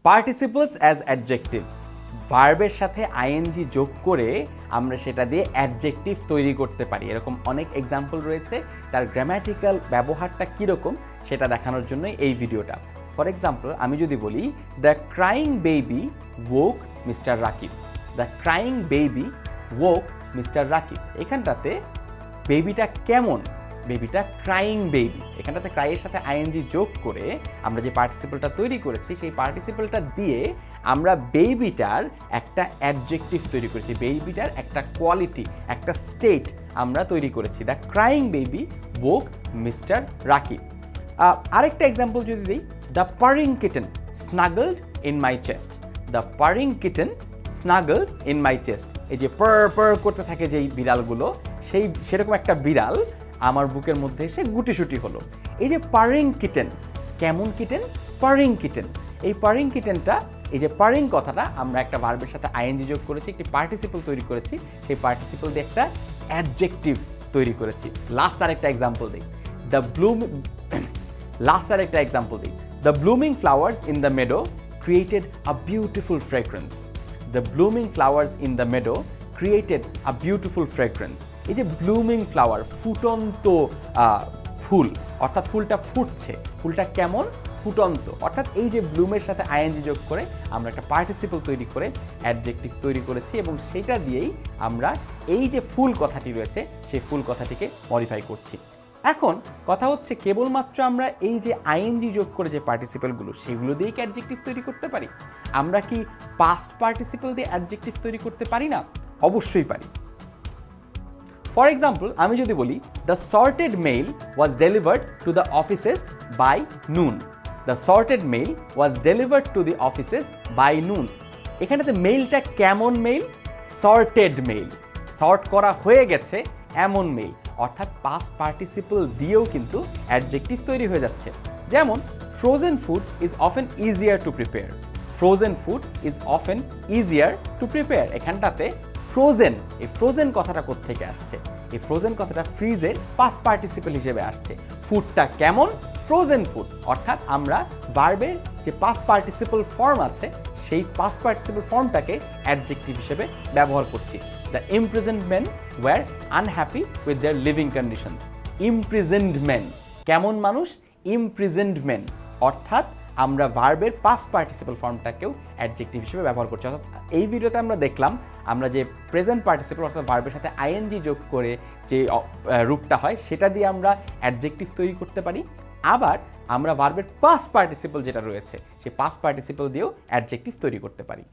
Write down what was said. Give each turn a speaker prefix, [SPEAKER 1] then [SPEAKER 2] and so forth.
[SPEAKER 1] Participles as adjectives, ভার্বের সাথে ING যোগ করে আমরা সেটা দিয়ে অ্যাডজেক্টিভ তৈরি করতে পারি। এরকম অনেক এক্সাম্পল রয়েছে, তার গ্রামাটিক্যাল ব্যবহারটা কীরকম সেটা দেখানোর জন্যই এই ভিডিওটা। ফর এক্সাম্পল আমি যদি বলি the crying baby woke mister Rakib, the crying baby woke mister Rakib, এখানটাতে বেবিটা কেমন, বেবিটা ক্রাইং বেবি, এখানটাতে ক্রাইয়ের সাথে আইএনজি যোগ করে আমরা যে পার্টিসিপলটা তৈরি করেছি সেই পার্টিসিপলটা দিয়ে আমরা বেবিটার একটা অ্যাডজেক্টিভ তৈরি করেছি, বেবিটার একটা কোয়ালিটি, একটা স্টেট আমরা তৈরি করেছি। The crying baby woke mister Rakib. আরেকটা এক্সাম্পল যদি দিই, the purring kitten snuggled in my chest, the purring kitten snuggled in my chest, এই যে পার পার করতে থাকে যেই বিড়ালগুলো, সেরকম একটা বিড়াল আমার বুকের মধ্যে এসে গুটিসুটি হলো। এই যে পারিং কিটেন, কেমন কিটেন, পারিং কিটেন, এই পারিং কিটেনটা, এই যে পারিং কথাটা আমরা একটা ভার্বের সাথে আইএনজি যোগ করেছি, একটি পার্টিসিপল তৈরি করেছি, সেই পার্টিসিপল দিয়ে একটা অ্যাডজেক্টিভ তৈরি করেছি। লাস্ট আরেকটা এক্সাম্পল দিই, the the blooming flowers in the meadow created a beautiful fragrance, the blooming flowers in the meadow created a beautiful fragrance. এই যে ব্লুমিং ফ্লাওয়ার, ফুটন্ত ফুল, অর্থাৎ ফুলটা ফুটছে, ফুলটা কেমন, ফুটন্ত, অর্থাৎ এই যে ব্লুমের সাথে আইএনজি যোগ করে আমরা একটা পার্টিসিপল তৈরি করে অ্যাডজেক্টিভ তৈরি করেছি এবং সেটা দিয়েই আমরা এই যে ফুল কথাটি রয়েছে সেই ফুল কথাটিকে মডিফাই করছি। এখন কথা হচ্ছে কেবলমাত্র আমরা এই যে আইএনজি যোগ করে যে পার্টিসিপলগুলো সেগুলো দিয়েই কি অ্যাডজেক্টিভ তৈরি করতে পারি? আমরা কি পাস্ট পার্টিসিপল দিয়ে অ্যাডজেক্টিভ তৈরি করতে পারি না? অবশ্যই পারি। ফর এক্সাম্পল আমি যদি বলি the sorted mail was delivered to the offices by noon, the sorted mail was delivered to the offices by noon, এখানেতে মেইলটা কেমন মেইল, সর্টেড মেইল, সর্ট করা হয়ে গেছে এমন মেইল, অর্থাৎ পাস্ট পার্টিসিপল দিয়েও কিন্তু অ্যাডজেক্টিভ তৈরি হয়ে যাচ্ছে। যেমন frozen food is often easier to prepare, frozen food is often easier to prepare, এখানটাতে ফ্রোজেন, এই ফ্রোজেন কথাটা কোত্থেকে আসছে, এই ফ্রোজেন কথাটা ফ্রিজের পাস্ট পার্টিসিপল হিসেবে আসছে। ফুডটা কেমন, ফ্রোজেন ফুড, অর্থাৎ আমরা ভার্বের যে পাস্ট পার্টিসিপল ফর্ম আছে সেই পাস্ট পার্টিসিপল ফর্মটাকে অ্যাডজেক্টিভ হিসেবে ব্যবহার করছি। The imprisoned men were unhappy with their living conditions, imprisoned men, কেমন মানুষ, ইমপ্রিজেন্ড মেন, অর্থাৎ আমরা ভার্বের পাস্ট পার্টিসিপল ফর্মটাকেও অ্যাডজেক্টিভ হিসেবে ব্যবহার করছি। অর্থাৎ এই ভিডিওতে আমরা দেখলাম আমরা যে প্রেজেন্ট পার্টিসিপল অর্থাৎ ভার্বের সাথে আইএনজি যোগ করে যে রূপটা হয় সেটা দিয়ে আমরা অ্যাডজেক্টিভ তৈরি করতে পারি, আবার আমরা ভার্বের পাস্ট পার্টিসিপল যেটা রয়েছে সেই পাস্ট পার্টিসিপল দিয়েও অ্যাডজেক্টিভ তৈরি করতে পারি।